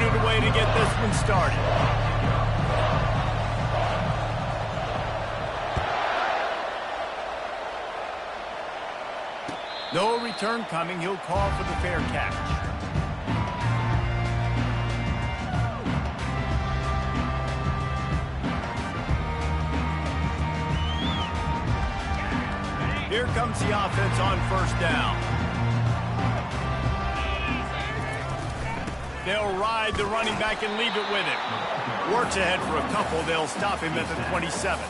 booted away to get this one started. No return coming. He'll call for the fair catch. Here comes the offense on first down. They'll ride the running back and leave it with him. Works ahead for a couple. They'll stop him at the 27.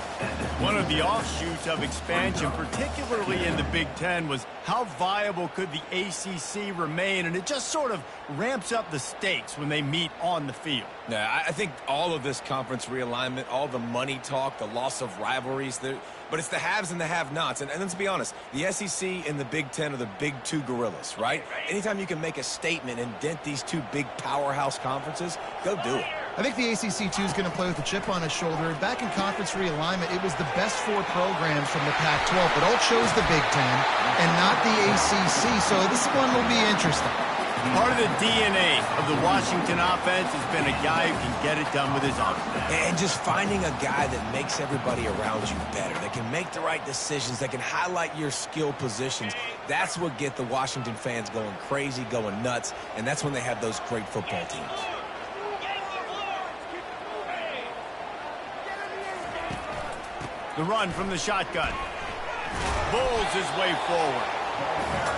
One of the offshoots of expansion, particularly in the Big Ten, was how viable could the ACC remain, and it just sort of ramps up the stakes when they meet on the field. Yeah, I think all of this conference realignment, all the money talk, the loss of rivalries, but it's the haves and the have-nots. And let's be honest, the SEC and the Big Ten are the big two gorillas, right? Anytime you can make a statement and dent these two big powerhouse conferences, go do it. I think the ACC, too, is going to play with a chip on its shoulder. Back in conference realignment, it was the best four programs from the Pac-12, but all chose the Big Ten and not the ACC, so this one will be interesting. Part of the DNA of the Washington offense has been a guy who can get it done with his arm. And just finding a guy that makes everybody around you better, that can make the right decisions, that can highlight your skill positions. That's what get the Washington fans going crazy, going nuts, and that's when they have those great football teams. The run from the shotgun. Bowls his way forward.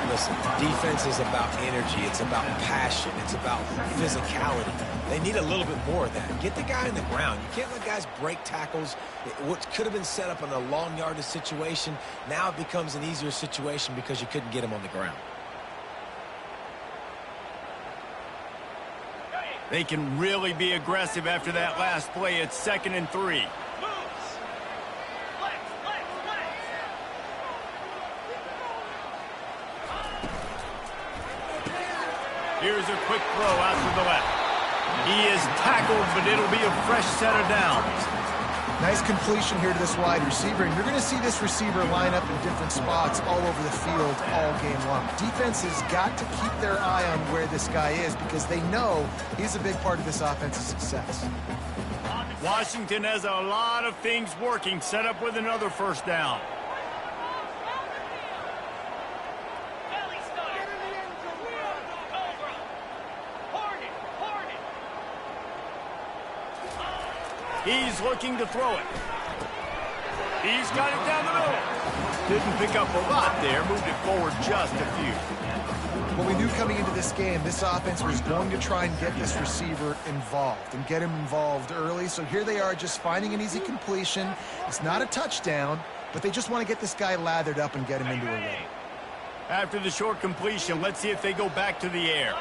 Listen, defense is about energy. It's about passion. It's about physicality. They need a little bit more of that. Get the guy in the ground. You can't let guys break tackles. What could have been set up in a long yardage situation, now it becomes an easier situation because you couldn't get him on the ground. They can really be aggressive after that last play. It's 2nd and 3. Here's a quick throw out to the left. He is tackled, but it'll be a fresh set of downs. Nice completion here to this wide receiver, and you're going to see this receiver line up in different spots all over the field all game long. Defense has got to keep their eye on where this guy is because they know he's a big part of this offense's success. Washington has a lot of things working, set up with another first down. He's looking to throw it. He's got it down the middle. Didn't pick up a lot there, moved it forward just a few. Well, we knew coming into this game, this offense was going to try and get this receiver involved and get him involved early. So here they are just finding an easy completion. It's not a touchdown, but they just want to get this guy lathered up and get him into a rhythm. After the short completion, let's see if they go back to the air.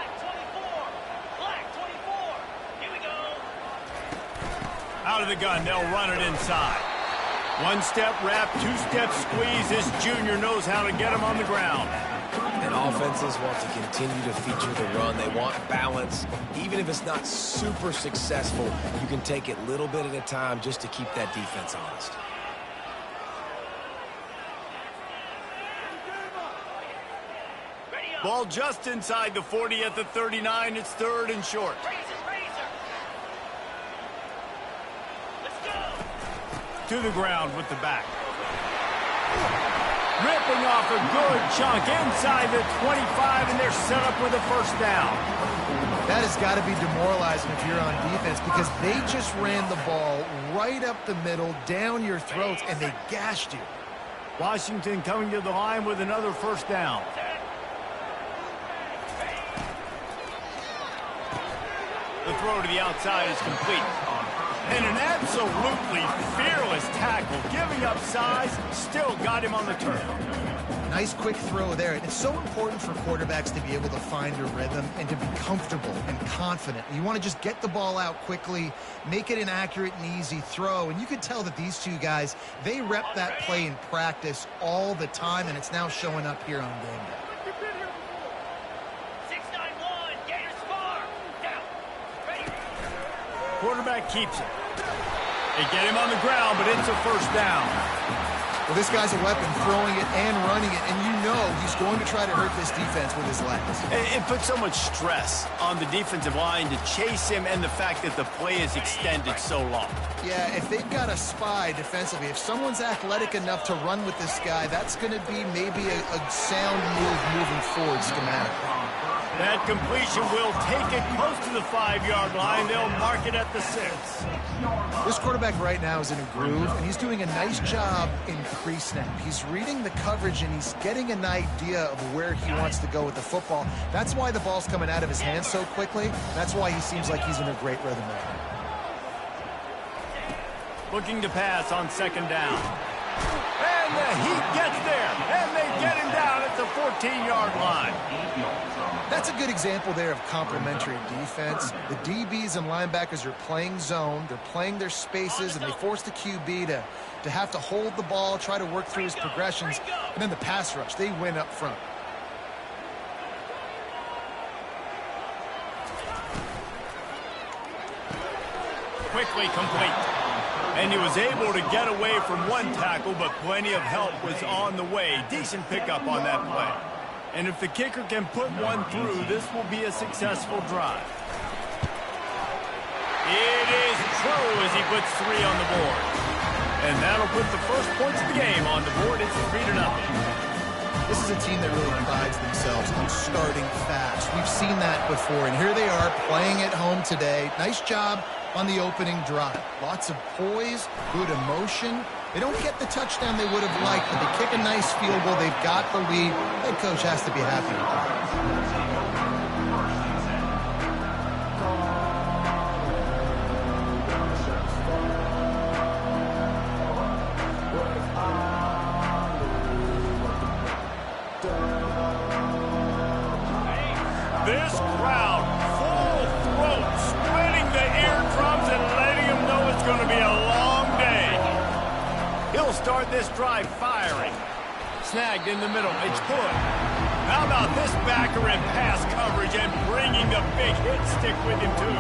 Out of the gun, they'll run it inside. One-step wrap, two-step squeeze. This junior knows how to get him on the ground. And offenses want to continue to feature the run. They want balance. Even if it's not super successful, you can take it little bit at a time just to keep that defense honest. Ball just inside the 40 at the 39. It's 3rd and short. To the ground with the back. Ripping off a good chunk inside the 25, and they're set up with a first down. That has got to be demoralizing if you're on defense because they just ran the ball right up the middle, down your throats, and they gashed you. Washington coming to the line with another first down. The throw to the outside is complete. And an absolutely fearless tackle, giving up size, still got him on the turn. Nice quick throw there. And it's so important for quarterbacks to be able to find a rhythm and to be comfortable and confident. You want to just get the ball out quickly, make it an accurate and easy throw. And you could tell that these two guys, they rep that play in practice all the time, and it's now showing up here on game day. Quarterback keeps it. They get him on the ground, but it's a first down. Well, this guy's a weapon, throwing it and running it, and you know he's going to try to hurt this defense with his legs. It puts so much stress on the defensive line to chase him, and the fact that the play is extended so long. Yeah, if they've got a spy defensively, if someone's athletic enough to run with this guy, that's going to be maybe a sound move moving forward schematically. That completion will take it close to the 5-yard line. They'll mark it at the 6. This quarterback right now is in a groove, and he's doing a nice job in pre-snap. He's reading the coverage, and he's getting an idea of where he wants to go with the football. That's why the ball's coming out of his hands so quickly. That's why he seems like he's in a great rhythm there. Looking to pass on 2nd down. And the heat gets there, and they get him down at the 14-yard line. That's a good example there of complementary defense. The DBs and linebackers are playing zone. They're playing their spaces, and they force the QB to have to hold the ball, try to work through his progressions. And then the pass rush, they win up front. Quickly complete. And he was able to get away from one tackle, but plenty of help was on the way. Decent pickup on that play. And if the kicker can put one through, this will be a successful drive. It is true as he puts 3 on the board. And that'll put the first points of the game on the board. It's 3-0. This is a team that really prides themselves on starting fast. We've seen that before, and here they are playing at home today. Nice job on the opening drive. Lots of poise, good emotion. They don't get the touchdown they would have liked, but they kick a nice field goal. They've got the lead. Head coach has to be happy with that. This crowd, full throat, splitting the eardrums and letting them know it's going to be a long day. He'll start this drive firing. Snagged in the middle. It's good. How about this backer in pass coverage and bringing the big hit stick with him, too?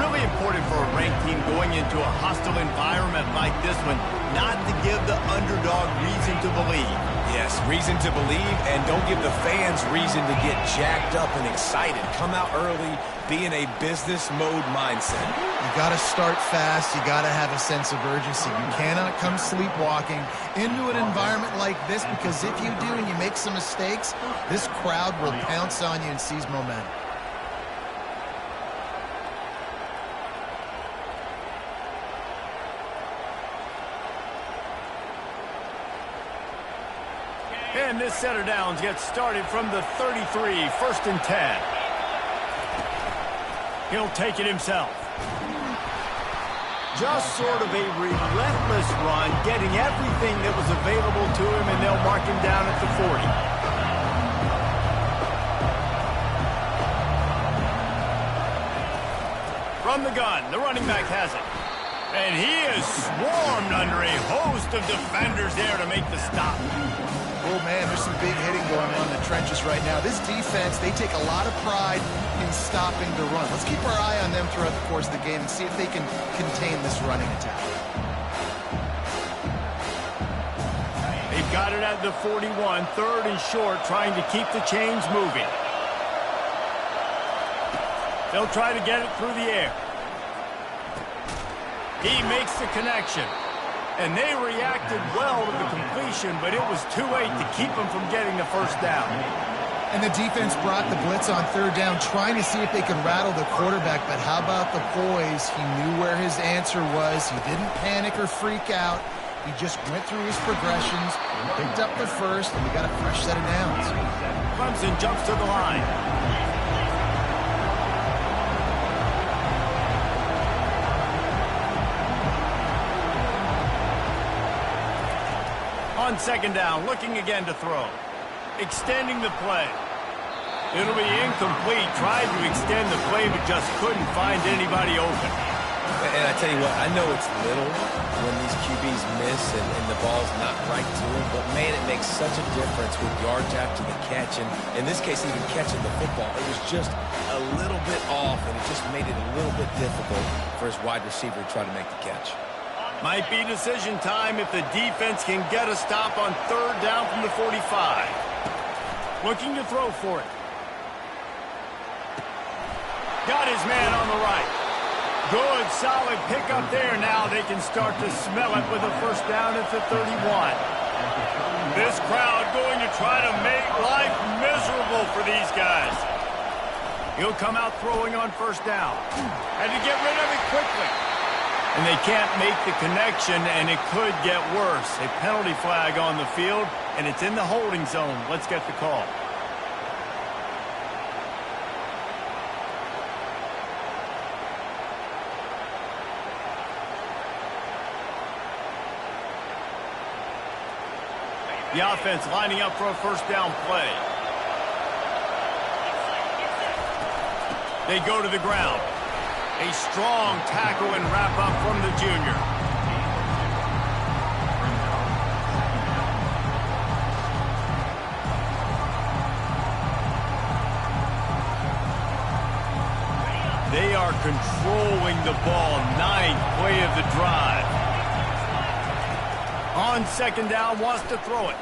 Really important for a ranked team going into a hostile environment like this one, not to give the underdog reason to believe. Yes, reason to believe, and don't give the fans reason to get jacked up and excited. Come out early, be in a business mode mindset. You got to start fast. You got to have a sense of urgency. You cannot come sleepwalking into an environment like this, because if you do and you make some mistakes, this crowd will pounce on you and seize momentum. And this set of downs gets started from the 33, 1st and 10. He'll take it himself. Just sort of a relentless run, getting everything that was available to him, and they'll mark him down at the 40. From the gun, the running back has it. And he is swarmed under a host of defenders there to make the stop. Oh, man, there's some big hitting going on in the trenches right now. This defense, they take a lot of pride in stopping the run. Let's keep our eye on them throughout the course of the game and see if they can contain this running attack. They've got it at the 41, 3rd and short, trying to keep the chains moving. They'll try to get it through the air. He makes the connection. And they reacted well to the completion, but it was too late to keep them from getting the first down. And the defense brought the blitz on 3rd down, trying to see if they could rattle the quarterback. But how about the poise? He knew where his answer was. He didn't panic or freak out. He just went through his progressions, picked up the first, and we got a fresh set of downs. Clemson jumps to the line. On 2nd down, looking again to throw. Extending the play. It'll be incomplete. Tried to extend the play, but just couldn't find anybody open. And I tell you what, I know it's little when these QBs miss and the ball's not right to them, but man, it makes such a difference with yards after the catch, and in this case, even catching the football. It was just a little bit off, and it just made it a little bit difficult for his wide receiver to try to make the catch. Might be decision time if the defense can get a stop on third down from the 45. Looking to throw for it. Got his man on the right. Good, solid pickup there. Now they can start to smell it with a first down at the 31. This crowd going to try to make life miserable for these guys. He'll come out throwing on first down. Had to get rid of it quickly. And they can't make the connection, and it could get worse. A penalty flag on the field, and it's in the holding zone. Let's get the call. The offense lining up for a first down play. They go to the ground. A strong tackle and wrap up from the junior. They are controlling the ball. Ninth play of the drive. On second down, wants to throw it.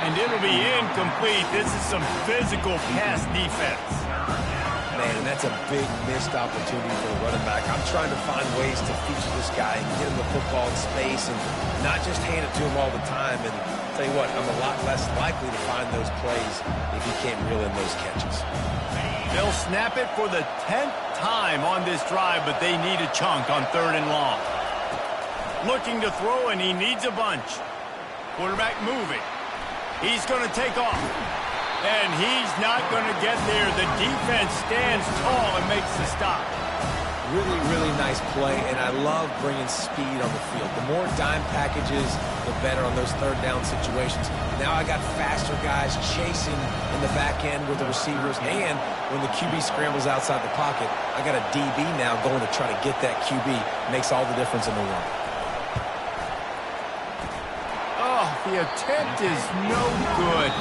And it'll be incomplete. This is some physical pass defense. Man, that's a big missed opportunity for the running back. I'm trying to find ways to feature this guy and get him the football in space and not just hand it to him all the time. And tell you what, I'm a lot less likely to find those plays if he can't reel in those catches. They'll snap it for the 10th time on this drive, but they need a chunk on third and long. Looking to throw, and he needs a bunch. Quarterback moving. He's going to take off. And he's not going to get there. The defense stands tall and makes the stop. Really, really nice play, and I love bringing speed on the field. The more dime packages, the better on those third down situations. Now I got faster guys chasing in the back end with the receivers, and when the QB scrambles outside the pocket, I got a DB now going to try to get that QB. Makes all the difference in the world. The attempt is no good.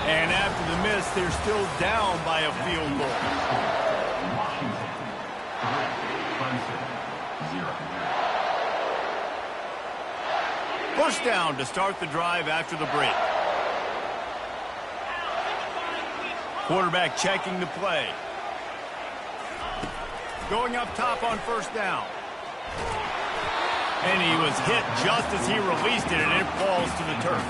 And after the miss, they're still down by a field goal. First down to start the drive after the break. Quarterback checking the play. Going up top on first down. And he was hit just as he released it, and it falls to the turf.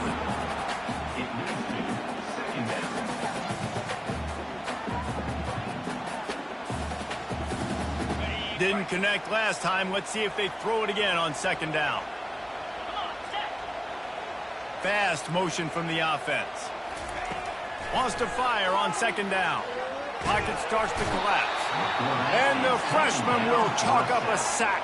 Didn't connect last time. Let's see if they throw it again on second down. Fast motion from the offense. Wants to fire on second down. Pocket starts to collapse. And the freshman will chalk up a sack.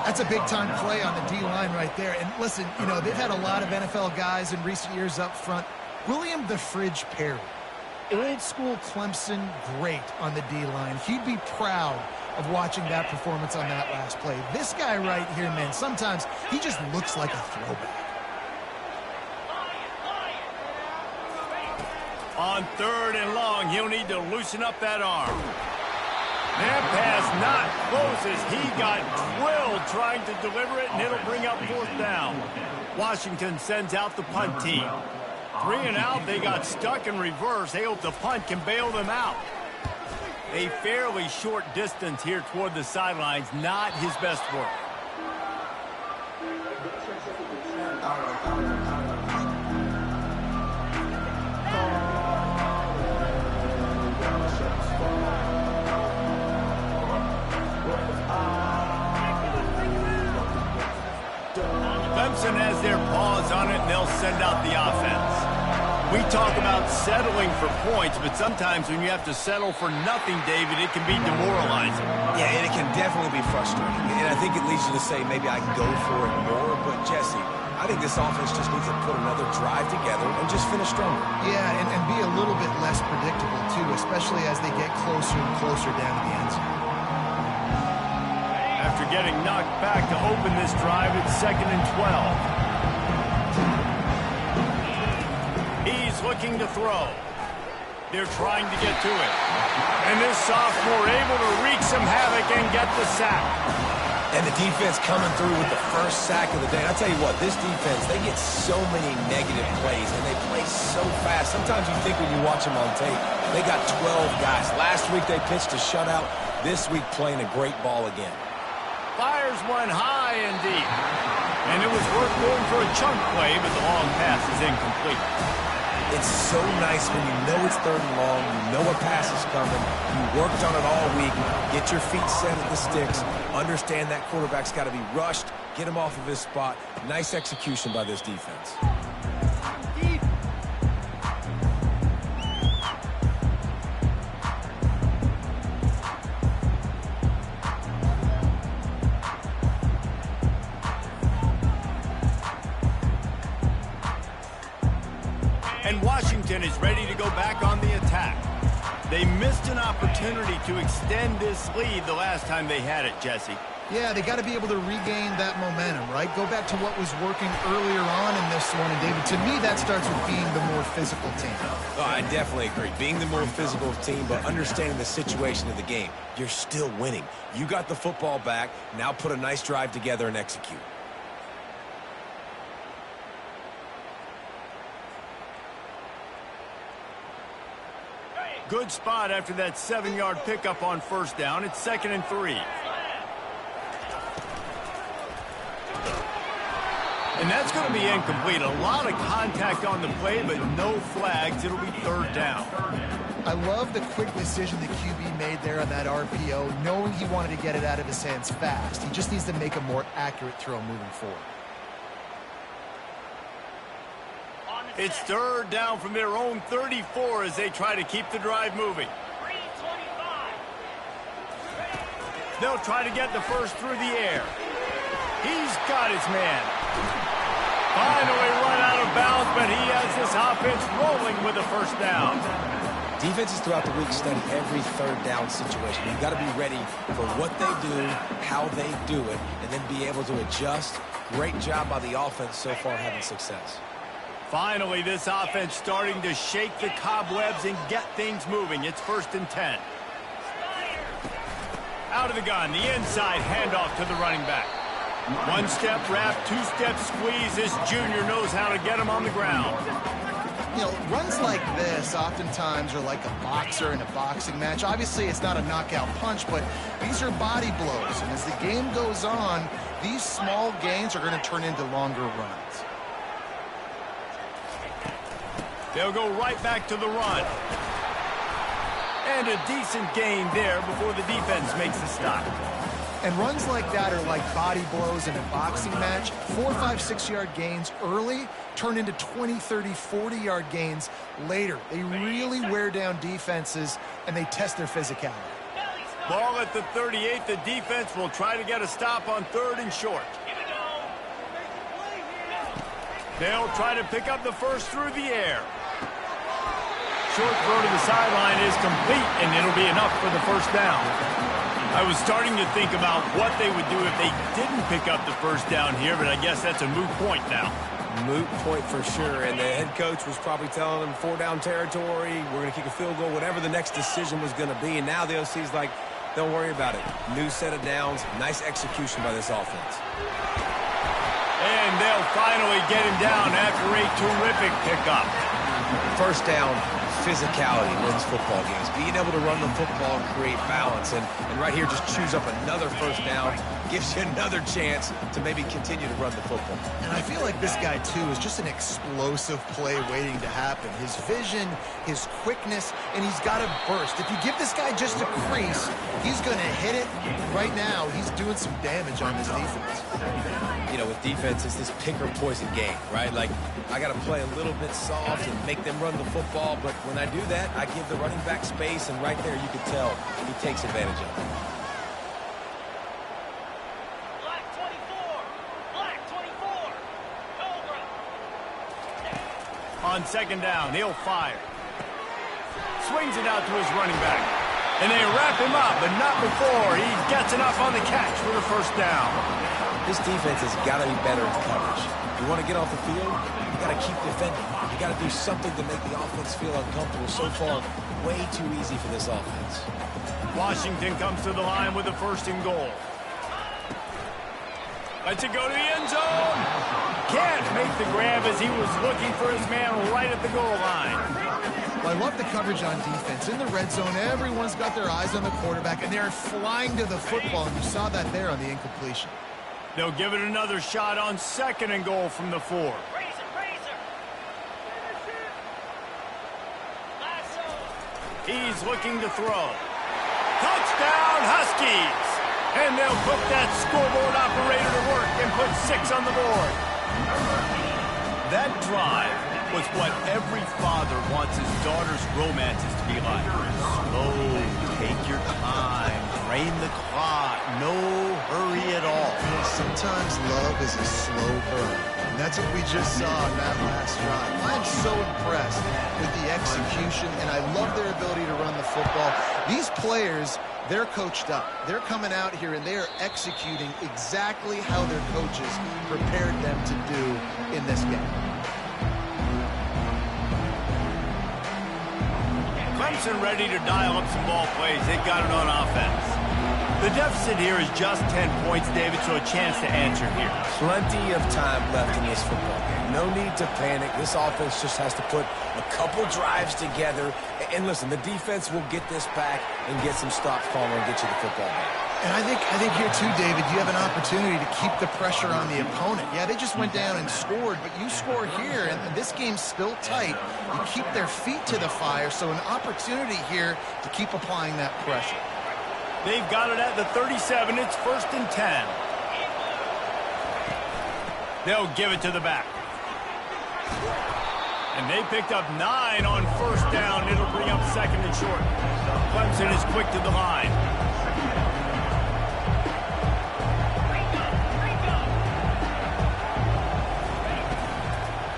That's a big-time play on the D-line right there. And listen, you know, they've had a lot of NFL guys in recent years up front. William the Fridge Perry, old-school Clemson great on the D-line. He'd be proud of watching that performance on that last play. This guy right here, man, sometimes he just looks like a throwback. On third and long, he'll need to loosen up that arm. That pass not close as he got drilled trying to deliver it, and it'll bring up fourth down. Washington sends out the punt team. 3 and out, they got stuck in reverse. They hope the punt can bail them out. A fairly short distance here toward the sidelines, not his best work. Clemson has their paws on it, and they'll send out the offense. We talk about settling for points, but sometimes when you have to settle for nothing, David, it can be demoralizing. Yeah, and it can definitely be frustrating. And I think it leads you to say maybe I can go for it more. But, Jesse, I think this offense just needs to put another drive together and just finish stronger. Yeah, and be a little bit less predictable, too, especially as they get closer and closer down to the end zone. After getting knocked back to open this drive, it's 2nd and 12. He's looking to throw. They're trying to get to it. And this sophomore able to wreak some havoc and get the sack. And the defense coming through with the first sack of the day. And I tell you what, this defense, they get so many negative plays, and they play so fast. Sometimes you think when you watch them on tape, they got 12 guys. Last week they pitched a shutout. This week playing a great ball again. Fires one high and deep. And it was worth going for a chunk play, but the long pass is incomplete. It's so nice when you know it's 3rd and long, you know a pass is coming, you worked on it all week, get your feet set at the sticks, understand that quarterback's got to be rushed, get him off of his spot. Nice execution by this defense. And Washington is ready to go back on the attack. They missed an opportunity to extend this lead the last time they had it, Jesse. Yeah, they got to be able to regain that momentum, right? Go back to what was working earlier on in this one. And, David, to me, that starts with being the more physical team. Oh, I definitely agree. Being the more physical team, but understanding the situation of the game. You're still winning. You got the football back. Now put a nice drive together and execute. Good spot after that 7-yard pickup on first down. It's 2nd and 3. And that's going to be incomplete. A lot of contact on the play, but no flags. It'll be 3rd down. I love the quick decision the QB made there on that RPO, knowing he wanted to get it out of his hands fast. He just needs to make a more accurate throw moving forward. It's 3rd down from their own 34 as they try to keep the drive moving. They'll try to get the first through the air. He's got his man. Finally run out of bounds, but he has this offense rolling with a first down. Defenses throughout the week study every 3rd down situation. You've got to be ready for what they do, how they do it, and then be able to adjust. Great job by the offense so far having success. Finally, this offense starting to shake the cobwebs and get things moving. It's 1st and 10. Out of the gun, the inside handoff to the running back. 1-step wrap, 2-step squeeze. This junior knows how to get him on the ground. You know, runs like this oftentimes are like a boxer in a boxing match. Obviously, it's not a knockout punch, but these are body blows. And as the game goes on, these small gains are going to turn into longer runs. They'll go right back to the run. And a decent gain there before the defense makes the stop. And runs like that are like body blows in a boxing match. 4, 5, 6-yard gains early turn into 20, 30, 40-yard gains later. They really wear down defenses, and they test their physicality. Ball at the 38. The defense will try to get a stop on 3rd and short. They'll try to pick up the first through the air. Short throw to the sideline is complete, and it'll be enough for the first down. I was starting to think about what they would do if they didn't pick up the first down here, but I guess that's a moot point now. Moot point for sure, and the head coach was probably telling them 4-down territory, we're going to kick a field goal, whatever the next decision was going to be, and now the OC's like, don't worry about it. New set of downs, nice execution by this offense. And they'll finally get him down after a terrific pickup. First down, physicality wins football games. Being able to run the football and create balance. And right here, just choose up another first down. Gives you another chance to maybe continue to run the football. And I feel like this guy, too, is just an explosive play waiting to happen. His vision, his quickness, and he's got to burst. If you give this guy just a crease, he's going to hit it. Right now, he's doing some damage on this defense. You know, with defense, it's this pick or poison game, right? Like, I got to play a little bit soft and make them run the football, but when I do that, I give the running back space, and right there you can tell he takes advantage of it. On 2nd down, he'll fire. Swings it out to his running back. And they wrap him up, but not before he gets enough on the catch for the first down. This defense has got to be better in coverage. You want to get off the field, you got to keep defending. You got to do something to make the offense feel uncomfortable. So far, way too easy for this offense. Washington comes to the line with a 1st and goal. Lets it go to the end zone. Can't make the grab as he was looking for his man right at the goal line. Well, I love the coverage on defense. In the red zone, everyone's got their eyes on the quarterback, and they're flying to the football, and you saw that there on the incompletion. They'll give it another shot on 2nd and goal from the 4. He's looking to throw. Touchdown, Huskies! And they'll put that scoreboard operator to work and put 6 on the board. That drive was what every father wants his daughter's romances to be like. Slow, take your time, drain the clock, no hurry at all. Sometimes love is a slow burn, and that's what we just saw in that last drive. I'm so impressed with the execution, and I love their ability to run the football. These players, they're coached up. They're coming out here, and they are executing exactly how their coaches prepared them to do in this game. Clemson ready to dial up some ball plays. They've got it on offense. The deficit here is just 10 points, David, so a chance to answer here. Plenty of time left in this football game. No need to panic. This offense just has to put a couple drives together. And listen, the defense will get this back and get some stops calling and get you the football game. And I think here too, David, you have an opportunity to keep the pressure on the opponent. Yeah, they just went down and scored, but you score here, and this game's still tight. You keep their feet to the fire, so an opportunity here to keep applying that pressure. They've got it at the 37. It's 1st and 10. They'll give it to the back. And they picked up 9 on 1st down. It'll bring up 2nd and short. Clemson is quick to the line.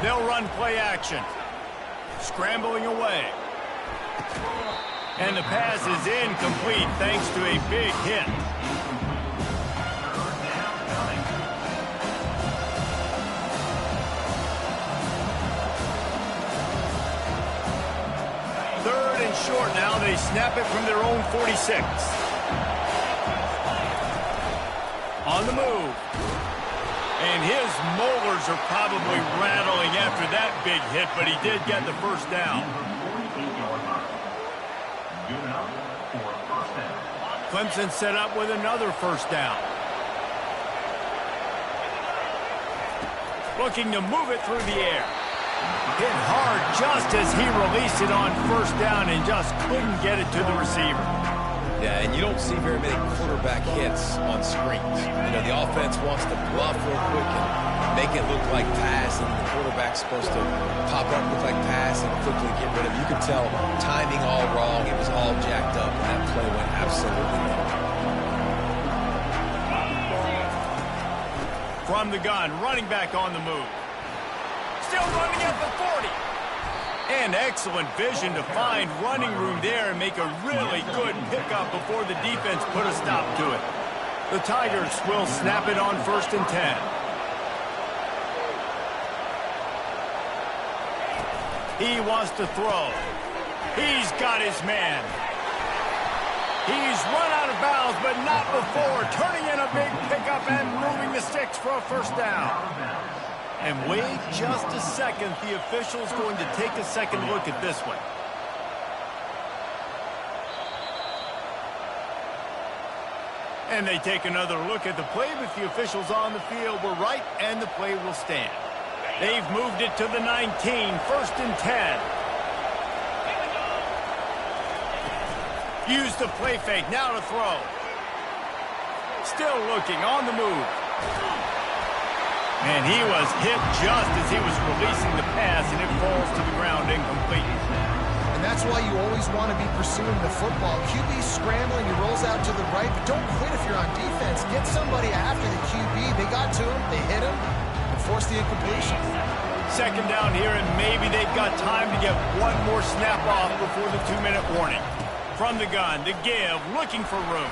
They'll run play action. Scrambling away. And the pass is incomplete thanks to a big hit. Third and short now. They snap it from their own 46. On the move. And his molars are probably rattling after that big hit, but he did get the 1st down. Clemson set up with another 1st down. Looking to move it through the air. Hit hard just as he released it on 1st down and just couldn't get it to the receiver. Yeah, and you don't see very many quarterback hits on screens. You know, the offense wants to bluff real quick and make it look like pass, and the quarterback's supposed to pop up, look like pass, and quickly get rid of it. You could tell timing all wrong. It was all jacked up, and that play went absolutely wrong. From the gun, running back on the move. Still running at the 40. And excellent vision to find running room there and make a really good pickup before the defense put a stop to it. The Tigers will snap it on 1st and 10. He wants to throw. He's got his man. He's run out of bounds, but not before. Turning in a big pickup and moving the sticks for a 1st down. And wait just a second. The official's going to take a second look at this one. And they take another look at the play, but the officials on the field were right, and the play will stand. They've moved it to the 19, 1st and 10. Use the play fake, now to throw. Still looking, on the move. And he was hit just as he was releasing the pass, and it falls to the ground incomplete. And that's why you always want to be pursuing the football. QB's scrambling, he rolls out to the right, but don't quit if you're on defense. Get somebody after the QB. They got to him, they hit him, and forced the incompletion. 2nd down here, and maybe they've got time to get one more snap off before the 2-minute warning. From the gun, the give, looking for room.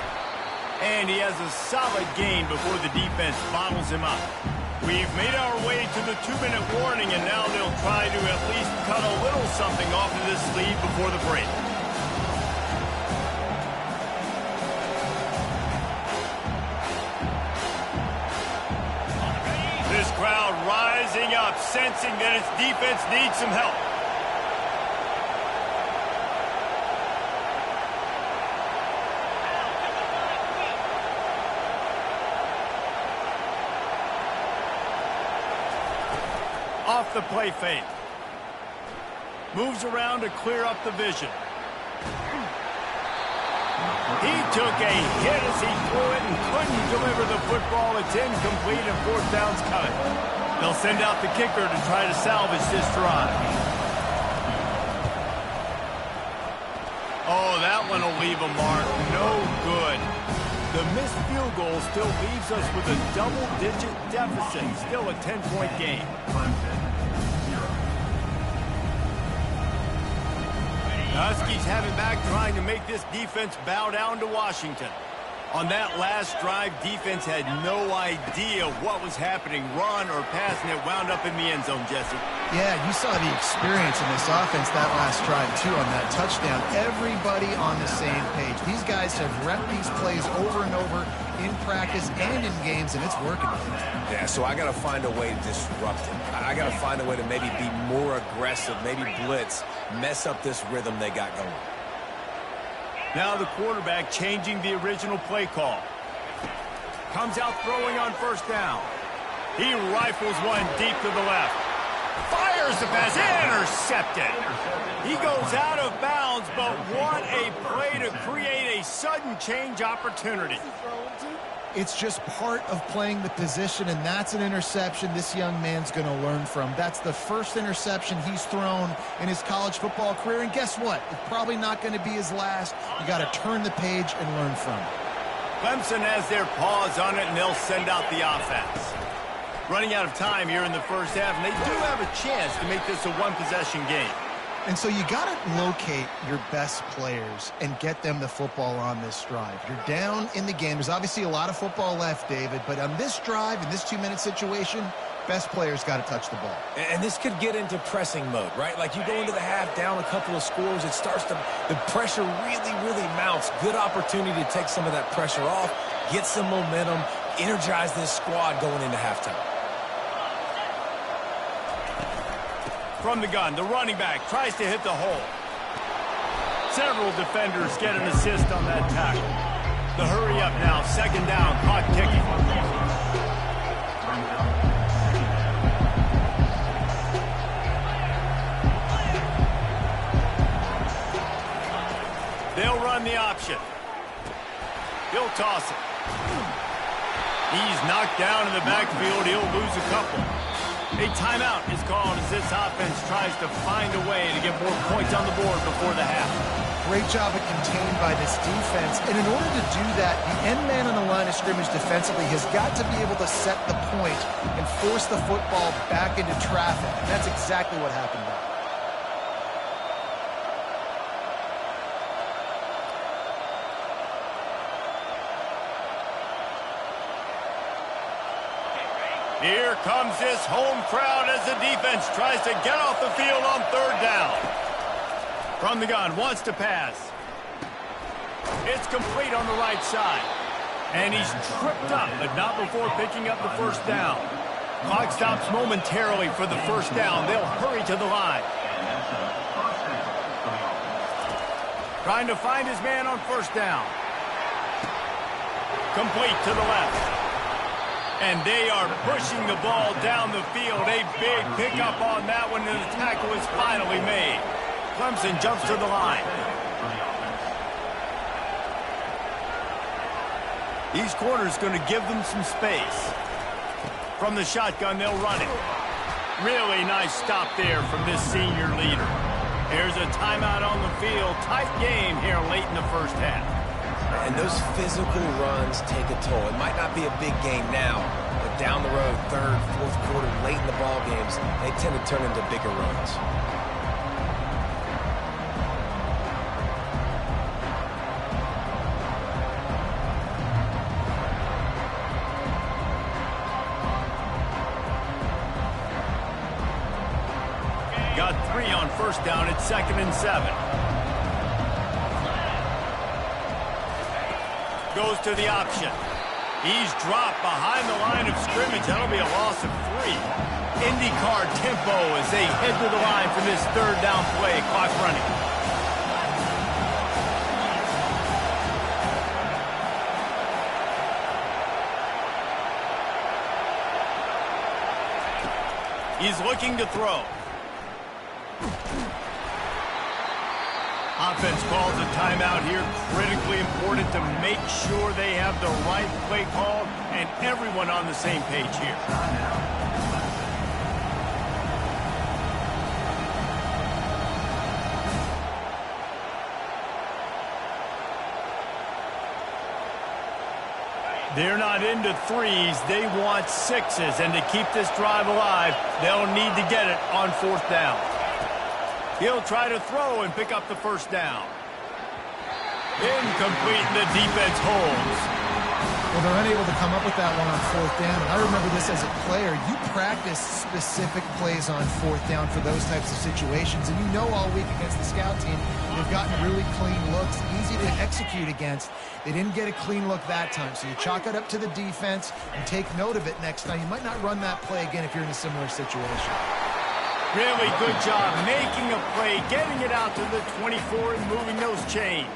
And he has a solid gain before the defense bottles him up. We've made our way to the 2-minute warning, and now they'll try to at least cut a little something off of this lead before the break. sensing that its defense needs some help. Off the play fake. Moves around to clear up the vision. He took a hit as he threw it and couldn't deliver the football. It's incomplete and fourth down's coming. They'll send out the kicker to try to salvage this drive. Oh, that one will leave a mark. No good. The missed field goal still leaves us with a double-digit deficit. Still a 10-point game. The Huskies have it back, trying to make this defense bow down to Washington. On that last drive, defense had no idea what was happening. Run or pass, and it wound up in the end zone, Jesse. Yeah, you saw the experience in this offense that last drive, too, on that touchdown. Everybody on the same page. These guys have repped these plays over and over in practice and in games, and it's working. Yeah, so I got to find a way to disrupt him. I got to find a way to maybe be more aggressive, maybe blitz, mess up this rhythm they got going. Now the quarterback changing the original play call. Comes out throwing on first down. He rifles one deep to the left. Fires the pass. Intercepted. He goes out of bounds, but what a play to create a sudden change opportunity. It's just part of playing the position, and that's an interception this young man's going to learn from. That's the first interception he's thrown in his college football career, and guess what? It's probably not going to be his last. You got to turn the page and learn from it. Clemson has their paws on it, and they'll send out the offense. Running out of time here in the first half, and they do have a chance to make this a one-possession game. And so you got to locate your best players and get them the football on this drive. You're down in the game. There's obviously a lot of football left, David, but on this drive, in this 2-minute situation, best players got to touch the ball. And this could get into pressing mode, right? Like you go into the half down a couple of scores, it starts to, the pressure really mounts. Good opportunity to take some of that pressure off, get some momentum, energize this squad going into halftime. From the gun, the running back tries to hit the hole. Several defenders get an assist on that tackle. The hurry up now, second down, clock ticking. They'll run the option. He'll toss it. He's knocked down in the backfield. He'll lose a couple. A timeout is called as this offense tries to find a way to get more points on the board before the half. Great job of contained by this defense. And in order to do that, the end man on the line of scrimmage defensively has got to be able to set the point and force the football back into traffic. And that's exactly what happened there. Here comes this home crowd as the defense tries to get off the field on third down. From the gun, wants to pass. It's complete on the right side. And he's tripped up, but not before picking up the first down. Clock stops momentarily for the first down. They'll hurry to the line. Trying to find his man on first down. Complete to the left. And they are pushing the ball down the field. A big pickup on that one, and the tackle is finally made. Clemson jumps to the line. These corners going to give them some space. From the shotgun, they'll run it. Really nice stop there from this senior leader. Here's a timeout on the field. Tight game here late in the first half. And those physical runs take a toll. It might not be a big game now, but down the road, third, fourth quarter, late in the ball games, they tend to turn into bigger runs. Got 3 on first down at 2nd and 7. Goes to the option. He's dropped behind the line of scrimmage. That'll be a loss of 3. IndyCar tempo as they head to the line for this third down play. Clock running. He's looking to throw. Offense calls a timeout here. Critically important to make sure they have the right play call and everyone on the same page here. They're not into threes. They want sixes. And to keep this drive alive, they'll need to get it on fourth down. He'll try to throw and pick up the first down. Incomplete, and the defense holds. Well, they're unable to come up with that one on fourth down. And I remember this as a player. You practice specific plays on fourth down for those types of situations. And you know all week against the scout team, they've gotten really clean looks, easy to execute against. They didn't get a clean look that time. So you chalk it up to the defense and take note of it next time. You might not run that play again if you're in a similar situation. Really good job making a play, getting it out to the 24 and moving those chains.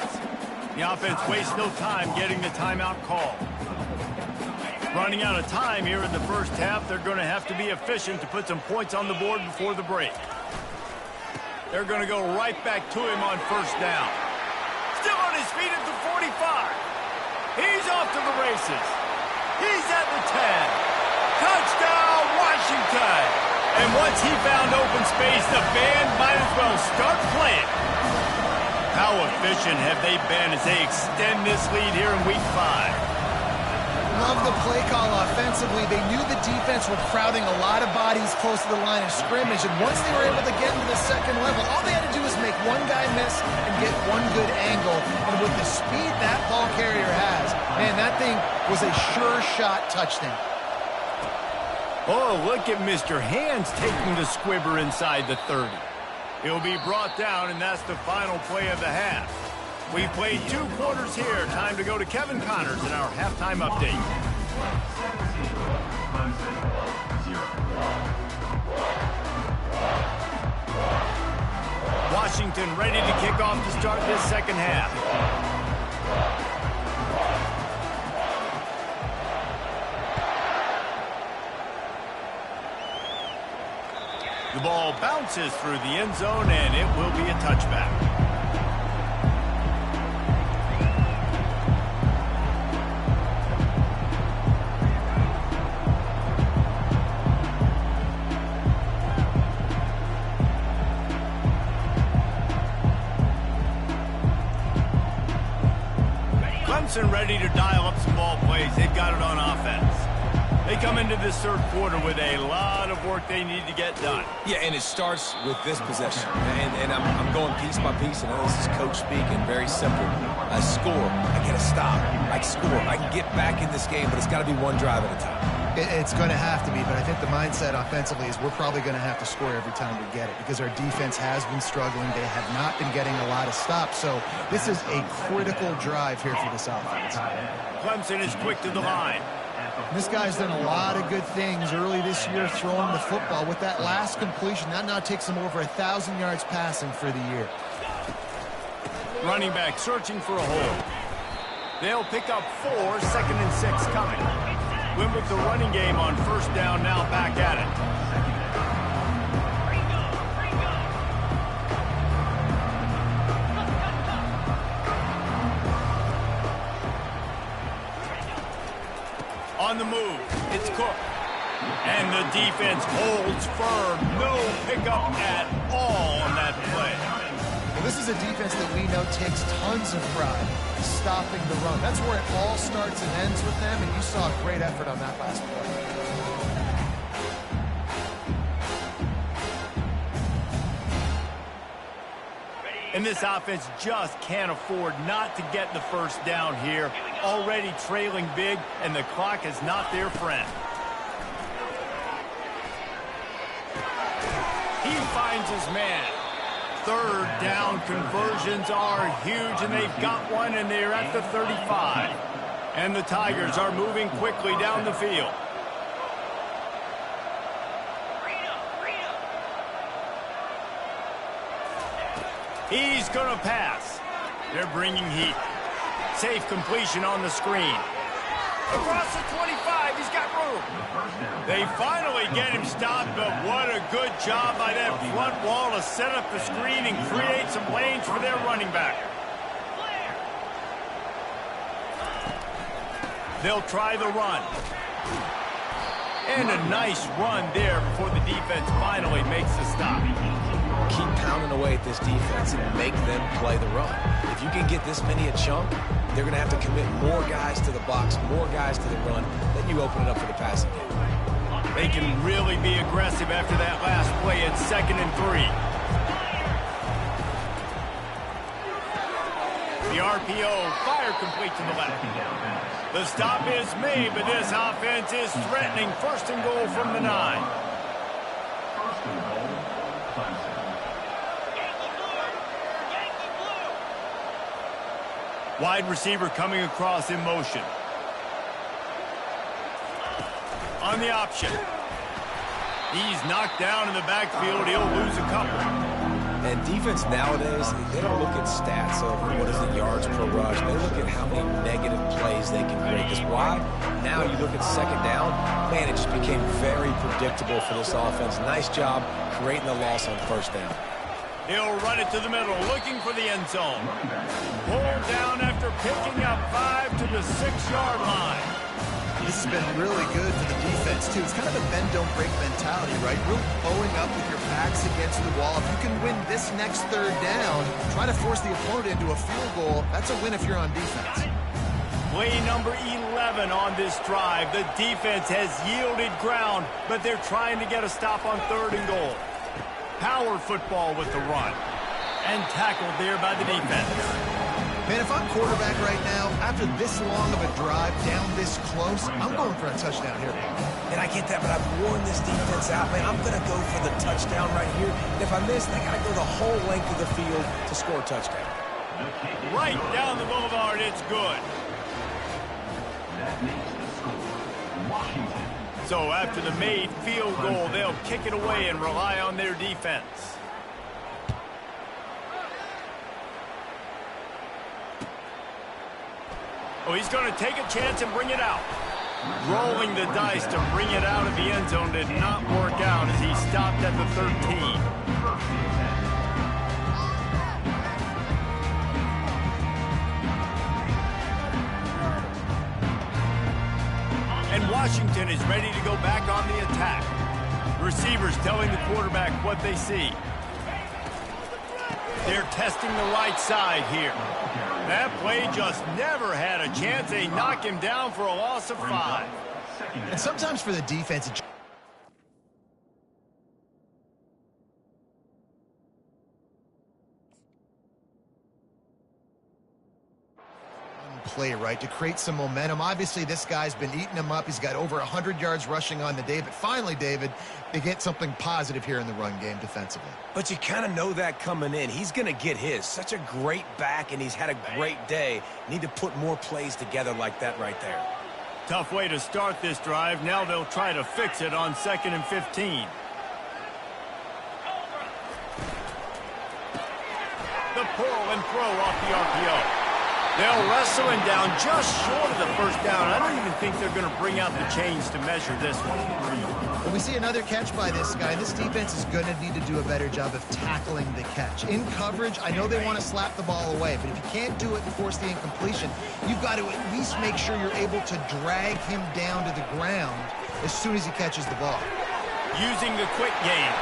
The offense wastes no time getting the timeout call. Running out of time here in the first half, they're going to have to be efficient to put some points on the board before the break. They're going to go right back to him on first down. Still on his feet at the 45. He's off to the races. He's at the 10. Touchdown, Washington. And once he found open space, the band might as well start playing. How efficient have they been as they extend this lead here in Week 5? Love the play call offensively. They knew the defense were crowding a lot of bodies close to the line of scrimmage, and once they were able to get into the second level, all they had to do was make one guy miss and get one good angle. And with the speed that ball carrier has, man, that thing was a sure shot touchdown. Oh, look at Mr. Hands taking the squibber inside the 30. He'll be brought down, and that's the final play of the half. We've played 2 quarters here. Time to go to Kevin Connors in our halftime update. Washington ready to kick off to start this second half. The ball bounces through the end zone, and it will be a touchback. Clemson ready to dial up some ball plays. They've got it on offense. They come into this third quarter with a lot of work they need to get done. Yeah, and it starts with this possession. And I'm going piece by piece. I know this is coach speaking, very simple. I score. I get a stop. I score. I can get back in this game, but it's got to be one drive at a time. It's going to have to be, but I think the mindset offensively is we're probably going to have to score every time we get it because our defense has been struggling. They have not been getting a lot of stops. So this is a critical drive here for this offense. Clemson is quick to the line. This guy's done a lot of good things early this year throwing the football. With that last completion, that now takes him over 1,000 yards passing for the year. Running back searching for a hole. They'll pick up 4, 2nd and 6 coming. Win with the running game on first down, now back at it. On the move, it's Cook. And the defense holds firm. No pickup at all on that play. Well, this is a defense that we know takes tons of pride stopping the run. That's where it all starts and ends with them, and you saw a great effort on that last play. And this offense just can't afford not to get the first down here. Already trailing big, and the clock is not their friend. He finds his man. Third down conversions are huge, and they've got one, and they're at the 35. And the Tigers are moving quickly down the field. He's going to pass. They're bringing heat. Safe completion on the screen. Across the 25, he's got room. They finally get him stopped, but what a good job by that front wall to set up the screen and create some lanes for their running back. They'll try the run. And a nice run there before the defense finally makes the stop. Keep pounding away at this defense and make them play the run. If you can get this many a chunk, they're going to have to commit more guys to the box, more guys to the run, then you open it up for the passing game. They can really be aggressive after that last play at 2nd and 3. The RPO, fire complete to the left. The stop is made, but this offense is threatening 1st and goal from the 9. Wide receiver coming across in motion. On the option. He's knocked down in the backfield. He'll lose a couple. And defense nowadays, they don't look at stats of what is the yards per rush. They look at how many negative plays they can create. Because why? Now you look at 2nd down, man, it just became very predictable for this offense. Nice job creating the loss on 1st down. He'll run it to the middle, looking for the end zone. Pulled down after picking up 5 to the 6-yard line. This has been really good for the defense, too. It's kind of the bend-don't-break mentality, right? Really bowing up with your backs against the wall. If you can win this next 3rd down, try to force the opponent into a field goal. That's a win if you're on defense. Play number 11 on this drive. The defense has yielded ground, but they're trying to get a stop on 3rd and goal. Power football with the run. And tackled there by the defense. Man, if I'm quarterback right now, after this long of a drive, down this close, I'm going for a touchdown here. And I get that, but I've worn this defense out, man. I'm going to go for the touchdown right here. And if I miss, I got to go the whole length of the field to score a touchdown. Right down the boulevard, it's good. So after the made field goal, they'll kick it away and rely on their defense. Oh, he's going to take a chance and bring it out. Rolling the dice to bring it out of the end zone did not work out as he stopped at the 13. And Washington is ready to go back on the attack. Receivers telling the quarterback what they see. They're testing the right side here. That play just never had a chance. They knock him down for a loss of 5. And sometimes for the defense, play, right, to create some momentum. Obviously, this guy's been eating him up. He's got over 100 yards rushing on the day. But finally, David, they get something positive here in the run game defensively. But you kind of know that coming in. He's going to get his. Such a great back, and he's had a great day. Need to put more plays together like that right there. Tough way to start this drive. Now they'll try to fix it on 2nd and 15. The pull and throw off the RPO. They'll wrestle him down just short of the 1st down. I don't even think they're going to bring out the chains to measure this one. Well, we see another catch by this guy. This defense is going to need to do a better job of tackling the catch. In coverage, I know they want to slap the ball away, but if you can't do it and force the incompletion, you've got to at least make sure you're able to drag him down to the ground as soon as he catches the ball. Using the quick game.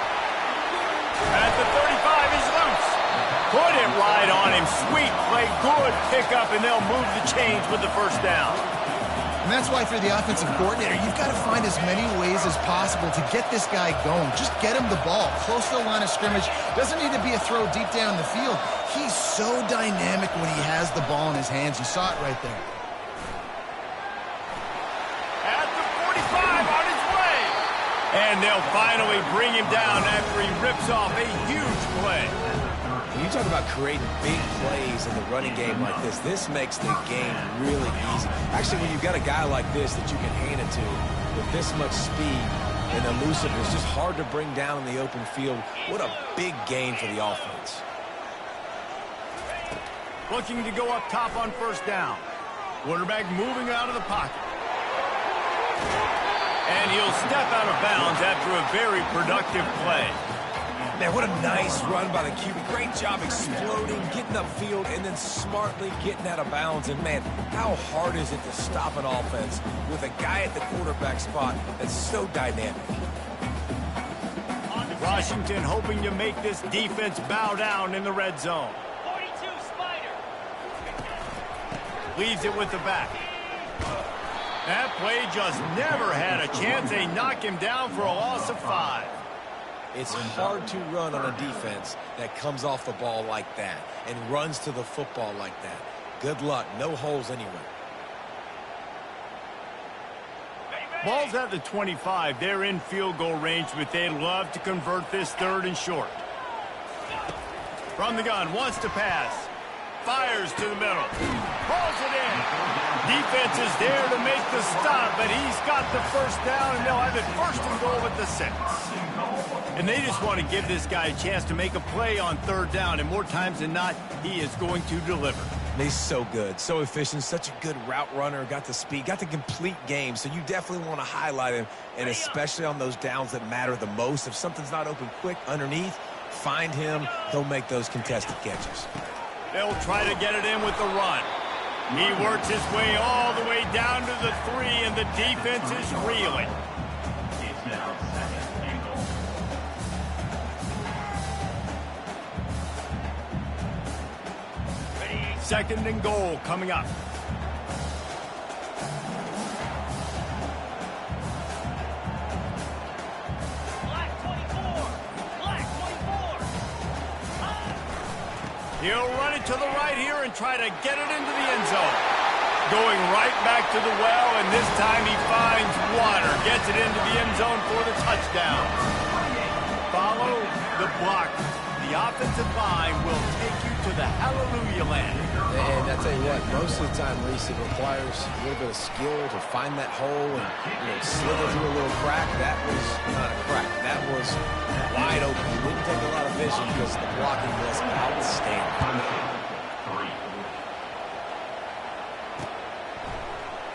At the 35, he's loose. Put it right on him. Sweet play, good pickup, and they'll move the chains with the 1st down. And that's why for the offensive coordinator, you've got to find as many ways as possible to get this guy going. Just get him the ball close to the line of scrimmage. Doesn't need to be a throw deep down the field. He's so dynamic when he has the ball in his hands. You saw it right there. At the 45, on his way. And they'll finally bring him down after he rips off a huge play. When you talk about creating big plays in the running game like this makes the game really easy. Actually, when you've got a guy like this that you can hand it to with this much speed and elusiveness, just hard to bring down in the open field. What a big gain for the offense. Looking to go up top on first down. Quarterback moving out of the pocket. And he'll step out of bounds after a very productive play. Man, what a nice run by the QB. Great job exploding, getting upfield, and then smartly getting out of bounds. And, man, how hard is it to stop an offense with a guy at the quarterback spot that's so dynamic? Washington hoping to make this defense bow down in the red zone. 42 Spider. Leaves it with the back. That play just never had a chance. They knock him down for a loss of 5. It's hard to run on a defense that comes off the ball like that and runs to the football like that. Good luck. No holes anywhere. Ball's at the 25. They're in field goal range, but they'd love to convert this 3rd and short. From the gun, wants to pass. Fires to the middle. Pulls it in. Defense is there to make the stop, but he's got the first down, and they'll have it 1st and goal at the 6. And they just want to give this guy a chance to make a play on 3rd down, and more times than not, he is going to deliver. And he's so good, so efficient, such a good route runner, got the speed, got the complete game, so you definitely want to highlight him, and especially on those downs that matter the most. If something's not open quick underneath, find him, he'll make those contested catches. They'll try to get it in with the run. He works his way all the way down to the 3, and the defense is reeling. Second and goal coming up. Black 24. Black 24. He'll run it to the right here and try to get it into the end zone. Going right back to the well, and this time he finds water. Gets it into the end zone for the touchdown. Follow the block. The offensive line will take you to the hallelujah land. And I tell you what, most of the time, Reese, it requires a little bit of skill to find that hole and slither through a little crack. That was not a crack. That was wide open. It didn't take a lot of vision because the blocking was outstanding.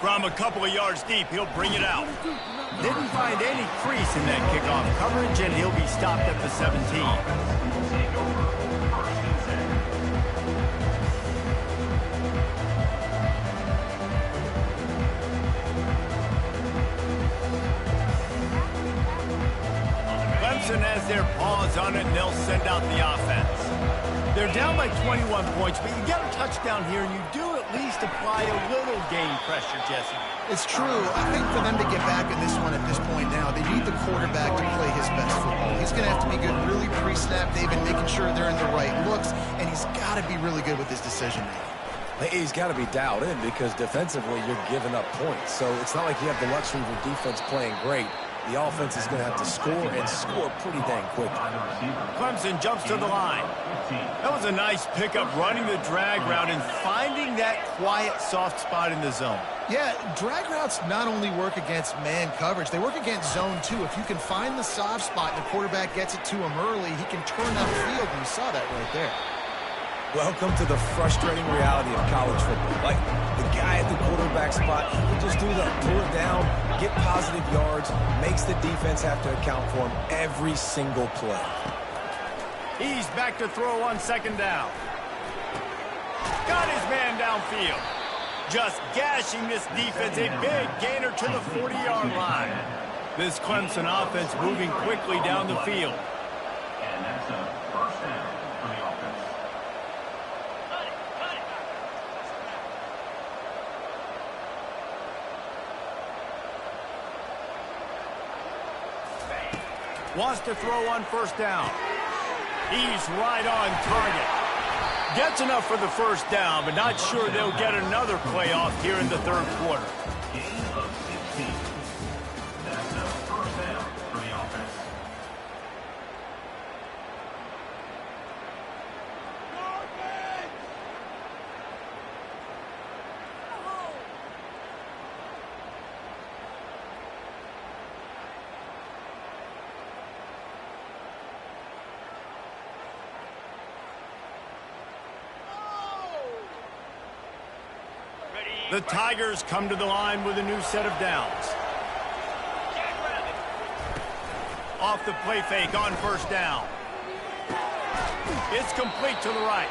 From a couple of yards deep, he'll bring it out. Didn't find any crease in that kickoff coverage, and he'll be stopped at the 17. Clemson has their paws on it, and they'll send out the offense. They're down by 21 points, but you get a touchdown here, and you do at least apply a little game pressure, Jesse. It's true. I think for them to get back in this one at this point now, they need the quarterback to play his best football. He's going to have to be good really pre-snap, David, making sure they're in the right looks, and he's got to be really good with his decision-making. He's got to be dialed in because defensively you're giving up points. So it's not like you have the luxury of your defense playing great. The offense is going to have to score and score pretty dang quick. Clemson jumps to the line. That was a nice pickup, running the drag route and finding that quiet, soft spot in the zone. Yeah, drag routes not only work against man coverage, they work against zone too. If you can find the soft spot and the quarterback gets it to him early, he can turn that field, and you saw that right there. Welcome to the frustrating reality of college football. Like, the guy at the quarterback spot, he can just do that, pull it down, get positive yards, makes the defense have to account for him every single play. He's back to throw on 2nd down. Got his man downfield. Just gashing this defense, a big gainer to the 40-yard line. This Clemson offense moving quickly down the field. And that's a first down for the offense. Wants to throw on 1st down. He's right on target. Gets enough for the 1st down, but not sure they'll get another play off here in the 3rd quarter. Gain of 16. That's a first down for the offense. The Tigers come to the line with a new set of downs. Off the play fake on first down. It's complete to the right.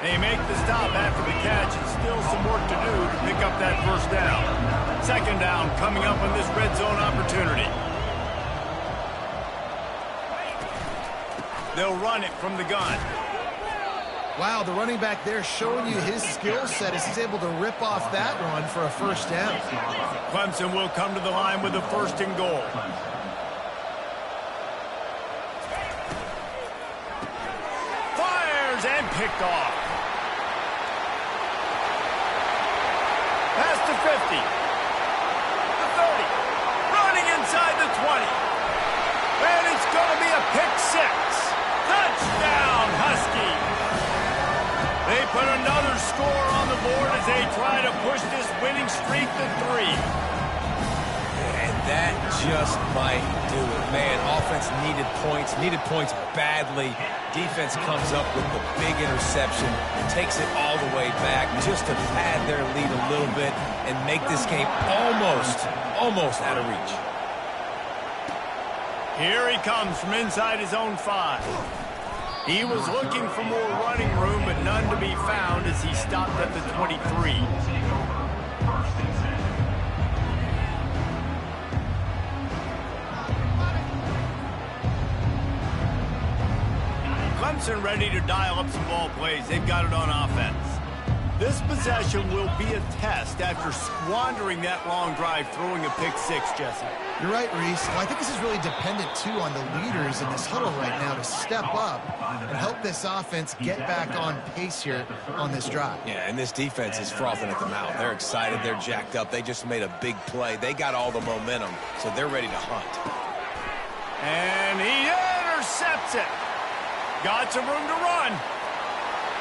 They make the stop after the catch, and still some work to do to pick up that first down. Second down coming up on this red zone opportunity. They'll run it from the gun. Wow, the running back there showing you his skill set as he's able to rip off that one for a first down. Clemson will come to the line with a first and goal. Fires and picked off. Past the 50. The 30. Running inside the 20. And it's going to be a pick six. Touchdown, Husky. They put another score on the board as they try to push this winning streak to 3. And that just might do it. Man, offense needed points badly. Defense comes up with the big interception, takes it all the way back just to pad their lead a little bit and make this game almost out of reach. Here he comes from inside his own 5. He was looking for more running room, but none to be found as he stopped at the 23. Clemson ready to dial up some ball plays. They've got it on offense. This possession will be a test after squandering that long drive throwing a pick six, Jesse. You're right, Reese. Well, I think this is really dependent, too, on the leaders in this huddle right now to step up and help this offense get back on pace here on this drive. Yeah, and this defense is frothing at the mouth. They're excited. They're jacked up. They just made a big play. They got all the momentum, so they're ready to hunt. And he intercepts it. Got some room to run.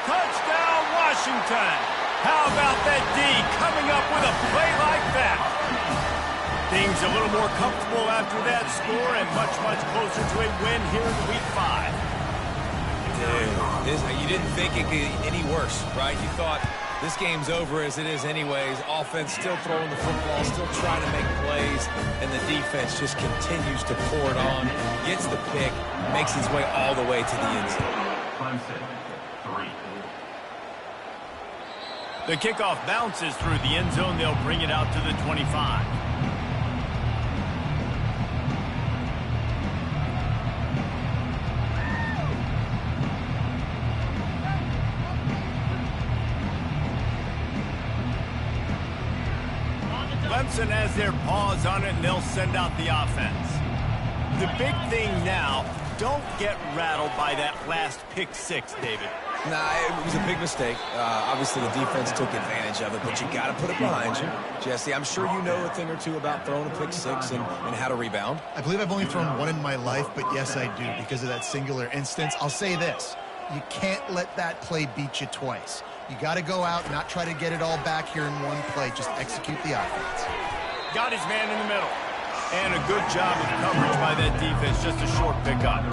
Touchdown, Washington. How about that D coming up with a play like that? Things a little more comfortable after that score and much closer to a win here in Week 5. Dude, you didn't think it could get any worse, right? You thought this game's over as it is anyways. Offense still throwing the football, still trying to make plays, and the defense just continues to pour it on, gets the pick, makes its way all the way to the end zone. Clemson, 3. The kickoff bounces through the end zone. They'll bring it out to the 25. Clemson has their paws on it, and they'll send out the offense. The big thing now, don't get rattled by that last pick six, David. Nah, it was a big mistake. Obviously, the defense took advantage of it, but you got to put it behind you. Jesse, I'm sure you know a thing or two about throwing a pick six and how to rebound. I believe I've only thrown one in my life, but yes, I do because of that singular instance. I'll say this. You can't let that play beat you twice. You got to go out, not try to get it all back here in one play. Just execute the offense. Got his man in the middle. And a good job of coverage by that defense. Just a short pickup.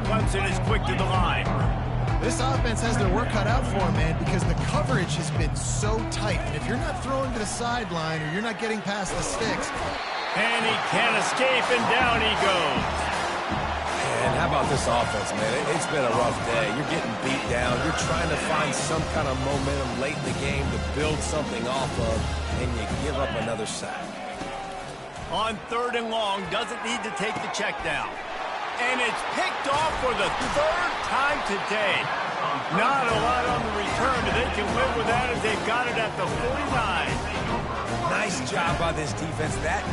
Clemson is quick to the line. This offense has their work cut out for them, man, because the coverage has been so tight. And if you're not throwing to the sideline or you're not getting past the sticks. And he can't escape, and down he goes. And how about this offense, man? It's been a rough day. You're getting beat down. You're trying to find some kind of momentum late in the game to build something off of, and you give up another sack. On 3rd and long, doesn't need to take the check down. And it's picked off for the 3rd time today. Not a lot on the return, but they can live with that as they've got it at the 49. Nice job by this defense. That